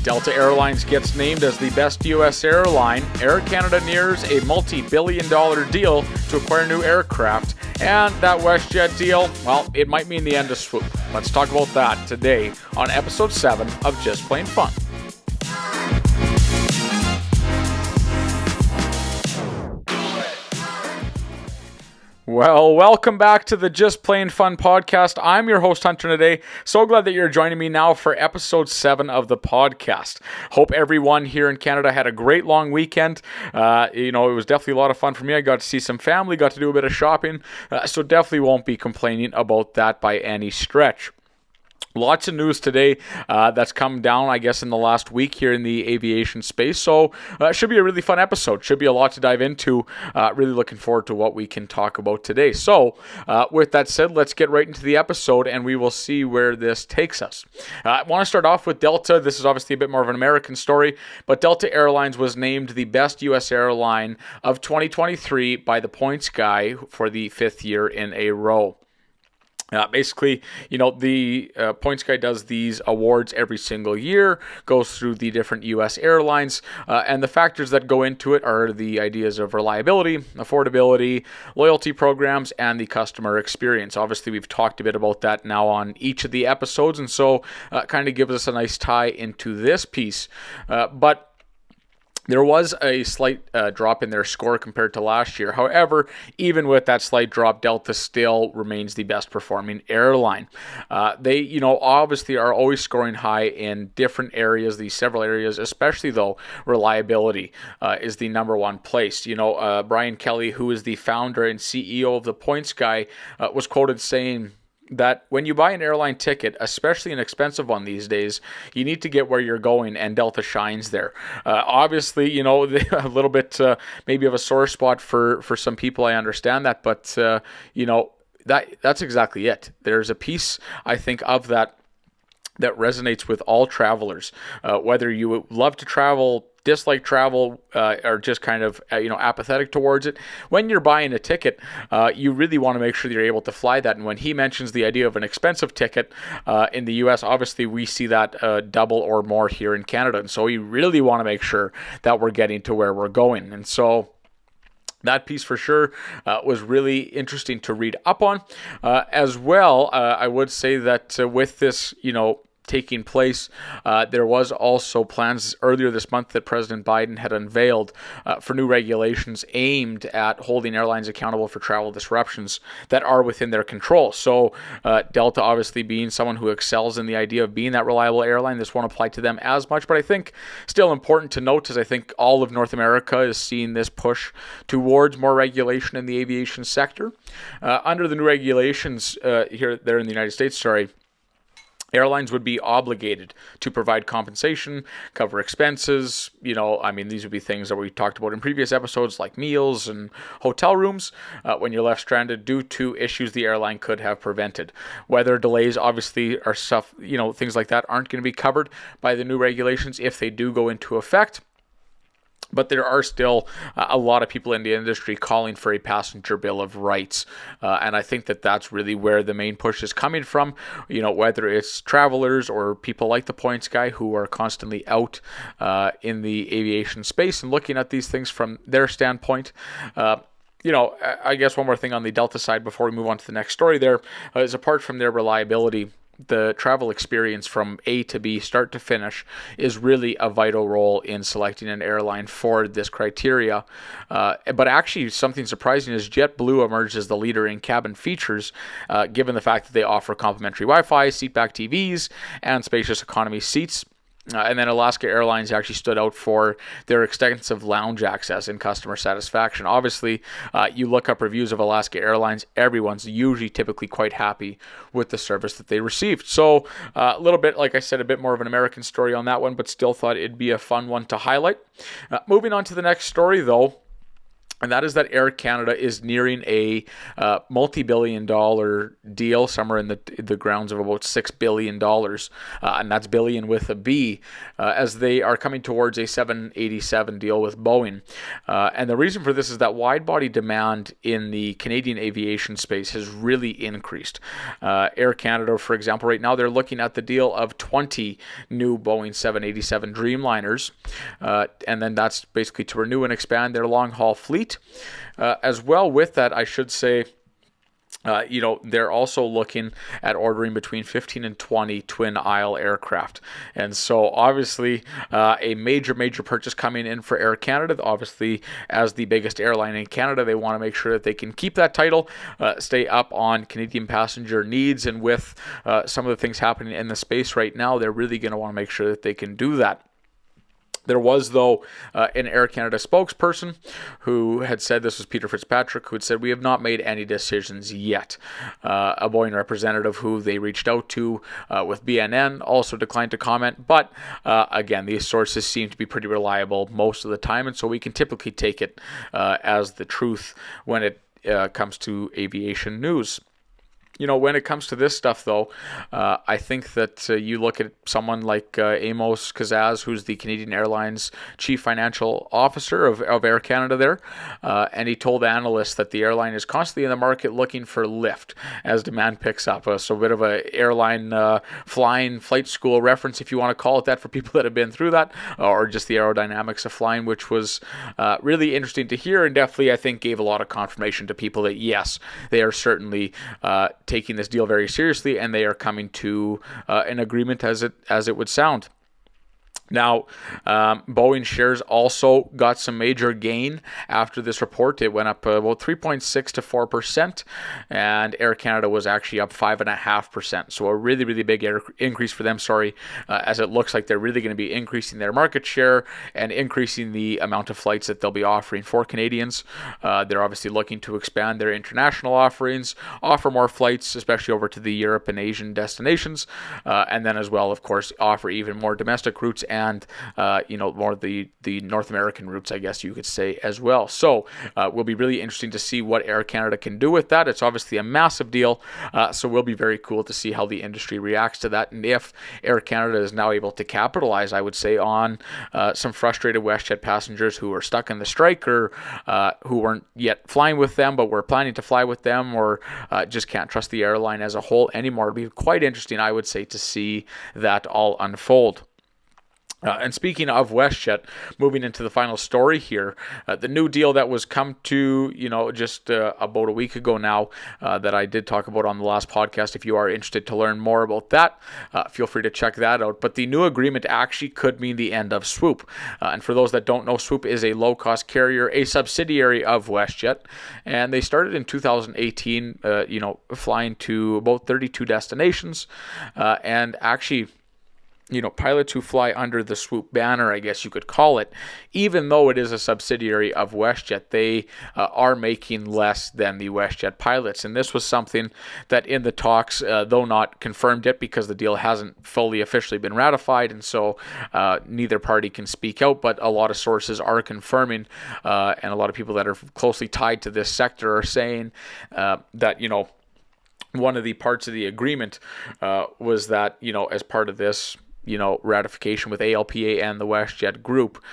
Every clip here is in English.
Delta Airlines gets named as the best U.S. airline. Air Canada nears a multi-billion-dollar deal to acquire new aircraft. And that WestJet deal, well, it might mean the end of Swoop. Let's talk about that today on episode 7 of Just Plain Fun. Well, welcome back to the Just Plain Fun podcast. I'm your host, Hunter, today. So glad that you're joining me now for episode 7 of the podcast. Hope everyone here in Canada had a great long weekend. It was definitely a lot of fun for me. I got to see some family, got to do a bit of shopping, so definitely won't be complaining about that by any stretch. Lots of news today that's come down, I guess, in the last week here in the aviation space. So it should be a really fun episode. Should be a lot to dive into. Really looking forward to what we can talk about today. So with that said, let's get right into the episode and we will see where this takes us. I want to start off with Delta. This is obviously a bit more of an American story, but Delta Airlines was named the best U.S. airline of 2023 by the Points Guy for the 5th year in a row. The Points Guy does these awards every single year, goes through the different U.S. airlines, and the factors that go into it are the ideas of reliability, affordability, loyalty programs, and the customer experience. Obviously, we've talked a bit about that now on each of the episodes, and so kind of gives us a nice tie into this piece. But there was a slight drop in their score compared to last year. However, even with that slight drop, Delta still remains the best performing airline. They, obviously are always scoring high in different areas, these several areas, especially though reliability is the number one place. Brian Kelly, who is the founder and CEO of the Points Guy, was quoted saying that when you buy an airline ticket, especially an expensive one these days, you need to get where you're going, and Delta shines there. Obviously, a little bit maybe of a sore spot for some people. I understand that, but that's exactly it. There's a piece, I think, of that resonates with all travelers, whether you love to travel, dislike travel, or just kind of apathetic towards it. When you're buying a ticket, you really want to make sure that you're able to fly that. And when he mentions the idea of an expensive ticket in the U.S., obviously we see that double or more here in Canada. And so we really want to make sure that we're getting to where we're going. And so that piece for sure was really interesting to read up on. As well, I would say that with this, taking place, there was also plans earlier this month that President Biden had unveiled for new regulations aimed at holding airlines accountable for travel disruptions that are within their control. So Delta obviously being someone who excels in the idea of being that reliable airline, this won't apply to them as much, but I think still important to note is I think all of North America is seeing this push towards more regulation in the aviation sector. Under the new regulations there in the United States, airlines would be obligated to provide compensation, cover expenses. These would be things that we talked about in previous episodes like meals and hotel rooms when you're left stranded due to issues the airline could have prevented. Weather delays obviously are stuff, things like that aren't going to be covered by the new regulations if they do go into effect. But there are still a lot of people in the industry calling for a passenger bill of rights. And I think that that's really where the main push is coming from, whether it's travelers or people like the Points Guy who are constantly out in the aviation space and looking at these things from their standpoint. I guess one more thing on the Delta side before we move on to the next story there is apart from their reliability, the travel experience from A to B, start to finish, is really a vital role in selecting an airline for this criteria. But actually, something surprising is JetBlue emerged as the leader in cabin features, given the fact that they offer complimentary Wi-Fi, seatback TVs, and spacious economy seats. And then Alaska Airlines actually stood out for their extensive lounge access and customer satisfaction. Obviously, you look up reviews of Alaska Airlines, everyone's usually typically quite happy with the service that they received. So a little bit, like I said, a bit more of an American story on that one, but still thought it'd be a fun one to highlight. Moving on to the next story, though. and that is that Air Canada is nearing a multi-billion-dollar deal, somewhere in the grounds of about $6 billion, and that's billion with a B, as they are coming towards a 787 deal with Boeing. And the reason for this is that wide-body demand in the Canadian aviation space has really increased. Air Canada, for example, right now they're looking at the deal of 20 new Boeing 787 Dreamliners, and then that's basically to renew and expand their long-haul fleet. As well with that, I should say, they're also looking at ordering between 15 and 20 twin aisle aircraft. And so obviously a major purchase coming in for Air Canada. Obviously, as the biggest airline in Canada, they want to make sure that they can keep that title, stay up on Canadian passenger needs. And with some of the things happening in the space right now, they're really going to want to make sure that they can do that. There was, though, an Air Canada spokesperson who had said, this was Peter Fitzpatrick, who had said, we have not made any decisions yet. A Boeing representative who they reached out to with BNN also declined to comment. But again, these sources seem to be pretty reliable most of the time, and so we can typically take it as the truth when it comes to aviation news. When it comes to this stuff, though, I think that you look at someone like Amos Kazaz, who's the Canadian Airlines chief financial officer of Air Canada there, and he told analysts that the airline is constantly in the market looking for lift as demand picks up. So a bit of a airline flight school reference, if you want to call it that, for people that have been through that, or just the aerodynamics of flying, which was really interesting to hear, and definitely, I think, gave a lot of confirmation to people that, yes, they are certainly taking this deal very seriously, and they are coming to an agreement as it would sound. Now, Boeing shares also got some major gain after this report. It went up about 3.6 to 4%, and Air Canada was actually up 5.5%. So a really big increase for them, as it looks like they're really going to be increasing their market share and increasing the amount of flights that they'll be offering for Canadians. They're obviously looking to expand their international offerings, offer more flights, especially over to the Europe and Asian destinations, and then as well, of course, offer even more domestic routes and more of the North American routes, I guess you could say, as well. So will be really interesting to see what Air Canada can do with that. It's obviously a massive deal, so will be very cool to see how the industry reacts to that, and if Air Canada is now able to capitalize, I would say, on some frustrated WestJet passengers who are stuck in the strike, or who weren't yet flying with them but were planning to fly with them, or just can't trust the airline as a whole anymore. It'll be quite interesting, I would say, to see that all unfold. And speaking of WestJet, moving into the final story here, the new deal that was come to, just about a week ago now, that I did talk about on the last podcast. If you are interested to learn more about that, feel free to check that out. But the new agreement actually could mean the end of Swoop. And for those that don't know, Swoop is a low-cost carrier, a subsidiary of WestJet, and they started in 2018, flying to about 32 destinations, and actually, pilots who fly under the Swoop banner, I guess you could call it, even though it is a subsidiary of WestJet, they are making less than the WestJet pilots. And this was something that in the talks, though not confirmed yet because the deal hasn't fully officially been ratified, and so neither party can speak out, but a lot of sources are confirming, and a lot of people that are closely tied to this sector are saying that, one of the parts of the agreement was that, as part of this, ratification with ALPA and the WestJet group,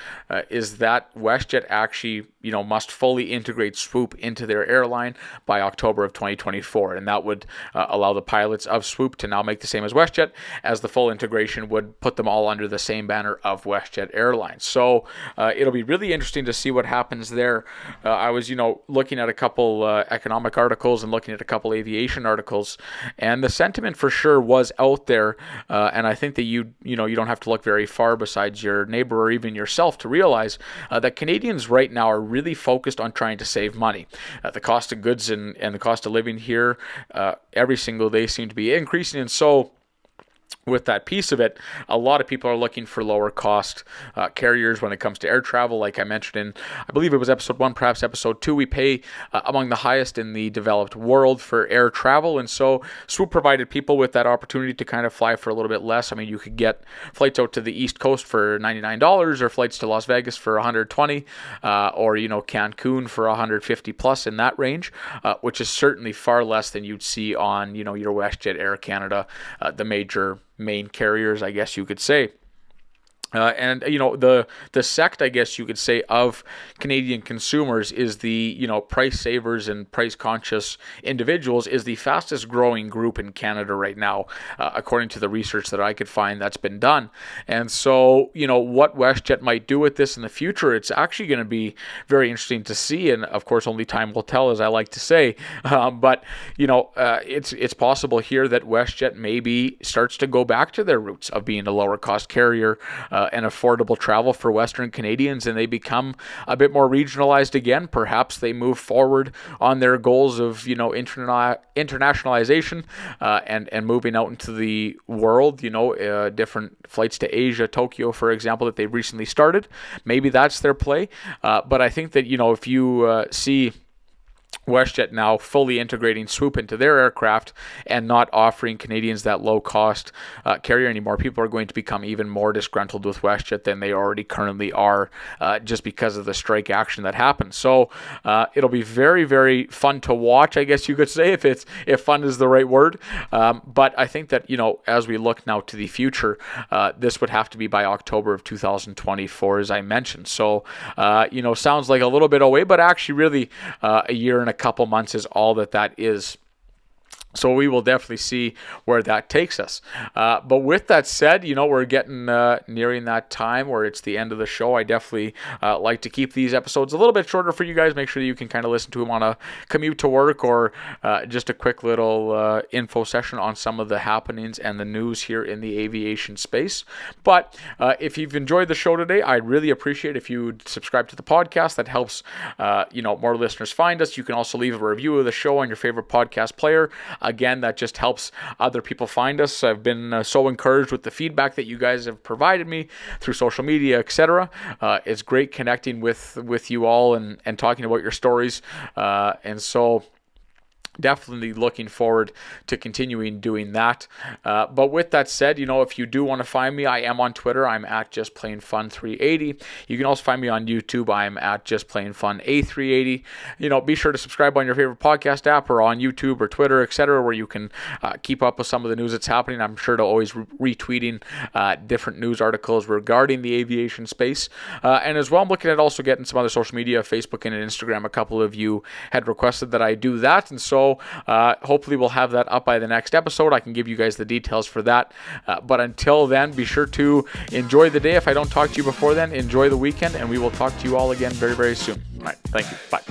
is that WestJet actually, must fully integrate Swoop into their airline by October of 2024. And that would allow the pilots of Swoop to now make the same as WestJet, as the full integration would put them all under the same banner of WestJet Airlines. So it'll be really interesting to see what happens there. I was, looking at a couple economic articles and looking at a couple aviation articles, and the sentiment for sure was out there. And I think that you don't have to look very far besides your neighbor or even yourself to realize that Canadians right now are really focused on trying to save money. The cost of goods and the cost of living here every single day seem to be increasing, and so with that piece of it, a lot of people are looking for lower cost carriers when it comes to air travel. Like I mentioned in, I believe it was episode 1, perhaps episode 2, we pay among the highest in the developed world for air travel. And so Swoop provided people with that opportunity to kind of fly for a little bit less. I mean, you could get flights out to the East Coast for $99 or flights to Las Vegas for $120 or, Cancun for $150 plus in that range, which is certainly far less than you'd see on, your WestJet, Air Canada, the major main carriers, I guess you could say. And the sect, I guess you could say, of Canadian consumers is the price savers and price conscious individuals is the fastest growing group in Canada right now, according to the research that I could find that's been done. And so what WestJet might do with this in the future, it's actually going to be very interesting to see. And of course, only time will tell, as I like to say. But it's possible here that WestJet maybe starts to go back to their roots of being a lower cost carrier. And affordable travel for Western Canadians, and they become a bit more regionalized again. Perhaps they move forward on their goals of internationalization and moving out into the world. Different flights to Asia, Tokyo, for example, that they've recently started. Maybe that's their play. But I think that if you see WestJet now fully integrating Swoop into their aircraft and not offering Canadians that low-cost carrier anymore, people are going to become even more disgruntled with WestJet than they already currently are, just because of the strike action that happened. So it'll be very, very fun to watch, I guess you could say, if fun is the right word. But I think that as we look now to the future, this would have to be by October of 2024, as I mentioned. So sounds like a little bit away, but actually really a year and a couple months is all that is. So we will definitely see where that takes us. But with that said, we're getting nearing that time where it's the end of the show. I definitely like to keep these episodes a little bit shorter for you guys. Make sure that you can kind of listen to them on a commute to work or just a quick little info session on some of the happenings and the news here in the aviation space. But if you've enjoyed the show today, I'd really appreciate if you subscribe to the podcast. That helps more listeners find us. You can also leave a review of the show on your favorite podcast player. Again, that just helps other people find us. I've been so encouraged with the feedback that you guys have provided me through social media, etc. It's great connecting with you all and talking about your stories. And so definitely looking forward to continuing doing that. But with that said, if you do want to find me, I am on Twitter. I'm at JustPlainFun380. You can also find me on YouTube. I'm at JustPlainFunA380. Be sure to subscribe on your favorite podcast app or on YouTube or Twitter, etc., where you can keep up with some of the news that's happening. I'm sure to always retweeting different news articles regarding the aviation space. And as well, I'm looking at also getting some other social media, Facebook and Instagram. A couple of you had requested that I do that, and so hopefully we'll have that up by the next episode. I can give you guys the details for that. But until then, be sure to enjoy the day. If I don't talk to you before then, enjoy the weekend, and we will talk to you all again very, very soon. All right. Thank you. Bye.